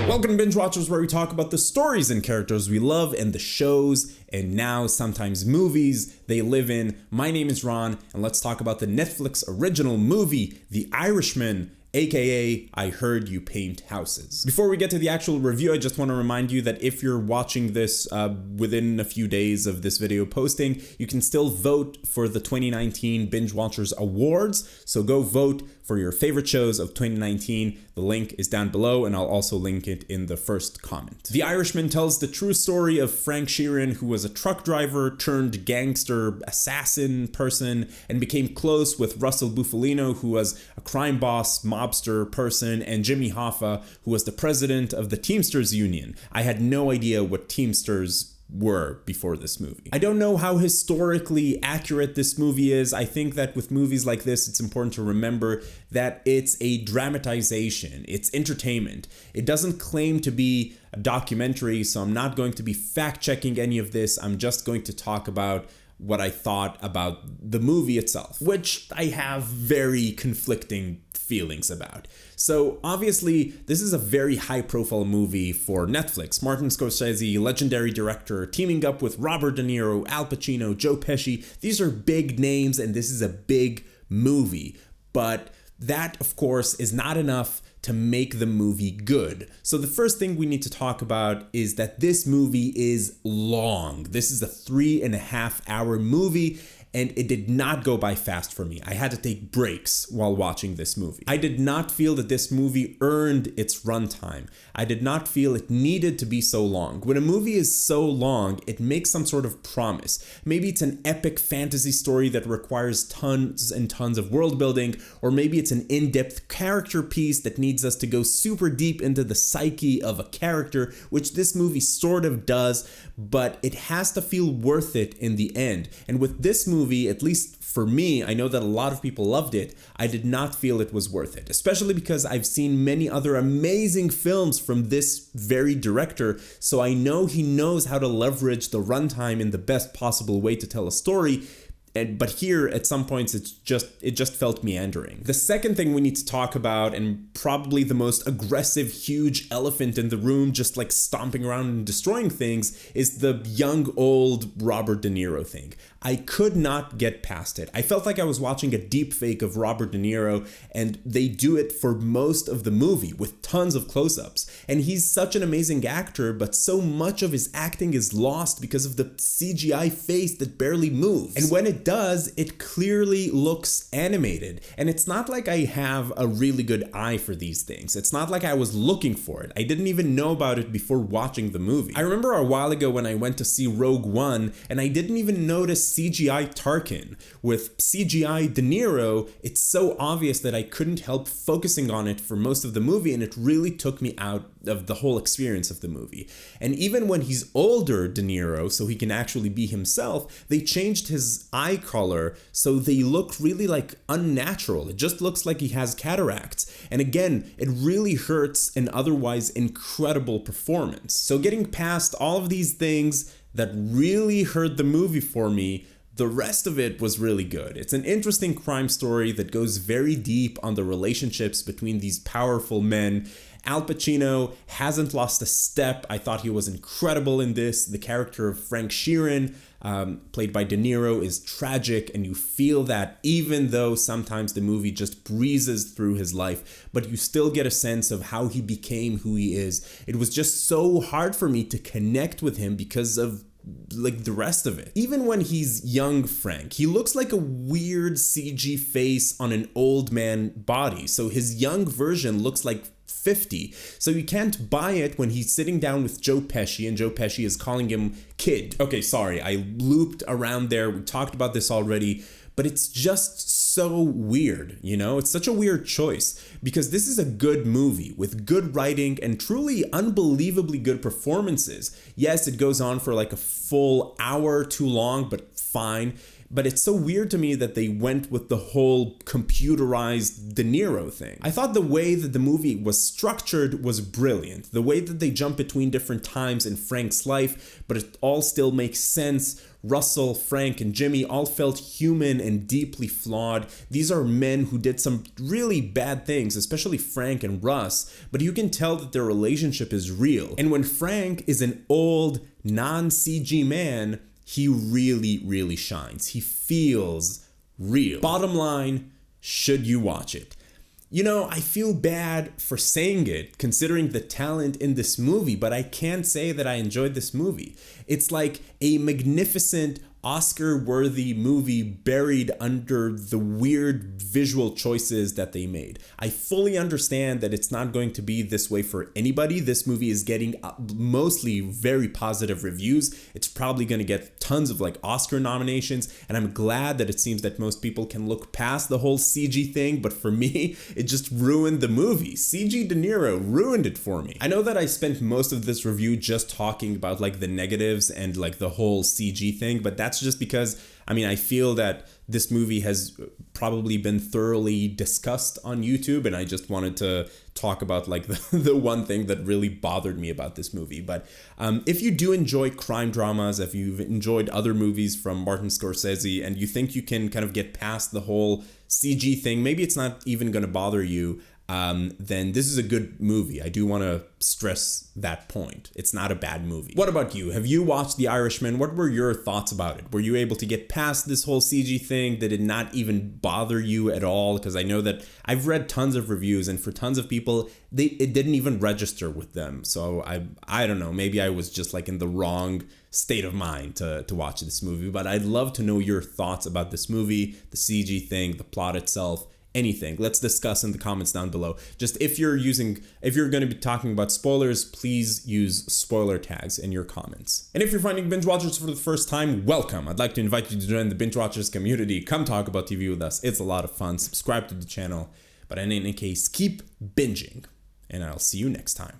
Welcome to Binge Watchers, where we talk about the stories and characters we love and the shows and now sometimes movies they live in. My name is Ron, and let's talk about the Netflix original movie, The Irishman, aka I Heard You Paint Houses. Before we get to the actual review, I just want to remind you that if you're watching this within a few days of this video posting, you can still vote for the 2019 Binge Watchers Awards. So go vote for your favorite shows of 2019. The link is down below, and I'll also link it in the first comment. The Irishman tells the true story of Frank Sheeran, who was a truck driver turned gangster assassin person and became close with Russell Bufalino, who was a crime boss, mobster person, and Jimmy Hoffa, who was the president of the Teamsters Union. I had no idea what Teamsters were before this movie. I don't know how historically accurate this movie is. I think that with movies like this, it's important to remember that it's a dramatization. It's entertainment. It doesn't claim to be a documentary, so I'm not going to be fact-checking any of this. I'm just going to talk about what I thought about the movie itself, which I have very conflicting feelings about. So obviously, this is a very high-profile movie for Netflix. Martin Scorsese, legendary director, teaming up with Robert De Niro, Al Pacino, Joe Pesci. These are big names, and this is a big movie. But that, of course, is not enough to make the movie good. So the first thing we need to talk about is that this movie is long. This is a 3.5-hour movie, and it did not go by fast for me. I had to take breaks while watching this movie. I did not feel that this movie earned its runtime. I did not feel it needed to be so long. When a movie is so long, it makes some sort of promise. Maybe it's an epic fantasy story that requires tons and tons of world building, or maybe it's an in-depth character piece that needs us to go super deep into the psyche of a character, which this movie sort of does, but it has to feel worth it in the end. And with this movie, at least for me, I know that a lot of people loved it, I did not feel it was worth it, especially because I've seen many other amazing films from this very director, so I know he knows how to leverage the runtime in the best possible way to tell a story. But here, at some points, it just felt meandering. The second thing we need to talk about, and probably the most aggressive, huge elephant in the room, just like stomping around and destroying things, is the young, old Robert De Niro thing. I could not get past it. I felt like I was watching a deep fake of Robert De Niro, and they do it for most of the movie with tons of close-ups. And he's such an amazing actor, but so much of his acting is lost because of the CGI face that barely moves. And when it does, it clearly looks animated. And it's not like I have a really good eye for these things. It's not like I was looking for it. I didn't even know about it before watching the movie. I remember a while ago when I went to see Rogue One, and I didn't even notice CGI Tarkin. With CGI De Niro, it's so obvious that I couldn't help focusing on it for most of the movie, and it really took me out of the whole experience of the movie. And even when he's older, De Niro, so he can actually be himself, they changed his eye color so they look really like unnatural. It just looks like he has cataracts. And again, it really hurts an otherwise incredible performance. So getting past all of these things that really hurt the movie for me, the rest of it was really good. It's an interesting crime story that goes very deep on the relationships between these powerful men. Al Pacino hasn't lost a step. I thought he was incredible in this. The character of Frank Sheeran, played by De Niro, is tragic, and you feel that even though sometimes the movie just breezes through his life, but you still get a sense of how he became who he is. It was just so hard for me to connect with him because of like the rest of it. Even when he's young Frank, he looks like a weird CG face on an old man body. So his young version looks like 50. So you can't buy it when he's sitting down with Joe Pesci and Joe Pesci is calling him kid. Okay, sorry, I looped around there. We talked about this already, but it's just so weird, you know? It's such a weird choice because this is a good movie with good writing and truly unbelievably good performances. Yes, it goes on for like a full hour too long, but fine. But it's so weird to me that they went with the whole computerized De Niro thing. I thought the way that the movie was structured was brilliant. The way that they jump between different times in Frank's life, but it all still makes sense. Russell, Frank, and Jimmy all felt human and deeply flawed. These are men who did some really bad things, especially Frank and Russ, but you can tell that their relationship is real. And when Frank is an old, non-CG man, he really, really shines. He feels real. Bottom line, should you watch it? You know, I feel bad for saying it, considering the talent in this movie, but I can't say that I enjoyed this movie. It's like a magnificent, Oscar-worthy movie buried under the weird visual choices that they made. I fully understand that it's not going to be this way for anybody. This movie is getting mostly very positive reviews. It's probably going to get tons of like Oscar nominations, and I'm glad that it seems that most people can look past the whole CG thing, but for me, it just ruined the movie. CG De Niro ruined it for me. I know that I spent most of this review just talking about like the negatives and like the whole CG thing, but that's just because, I mean, I feel that this movie has probably been thoroughly discussed on YouTube, and I just wanted to talk about like the one thing that really bothered me about this movie. But if you do enjoy crime dramas, if you've enjoyed other movies from Martin Scorsese, and you think you can kind of get past the whole CG thing, maybe it's not even going to bother you, then this is a good movie. I do want to stress that point. It's not a bad movie. What about you? Have you watched The Irishman? What were your thoughts about it? Were you able to get past this whole CG thing? Did it not even bother you at all? Because I know that I've read tons of reviews, and for tons of people, it didn't even register with them. So I don't know, maybe I was just like in the wrong state of mind to watch this movie, but I'd love to know your thoughts about this movie, the CG thing, the plot itself, anything. Let's discuss in the comments down below. Just if you're going to be talking about spoilers, please use spoiler tags in your comments. And if you're finding Binge Watchers for the first time, welcome. I'd like to invite you to join the Binge Watchers community. Come talk about TV with us. It's a lot of fun. Subscribe to the channel. But in any case, keep binging, and I'll see you next time.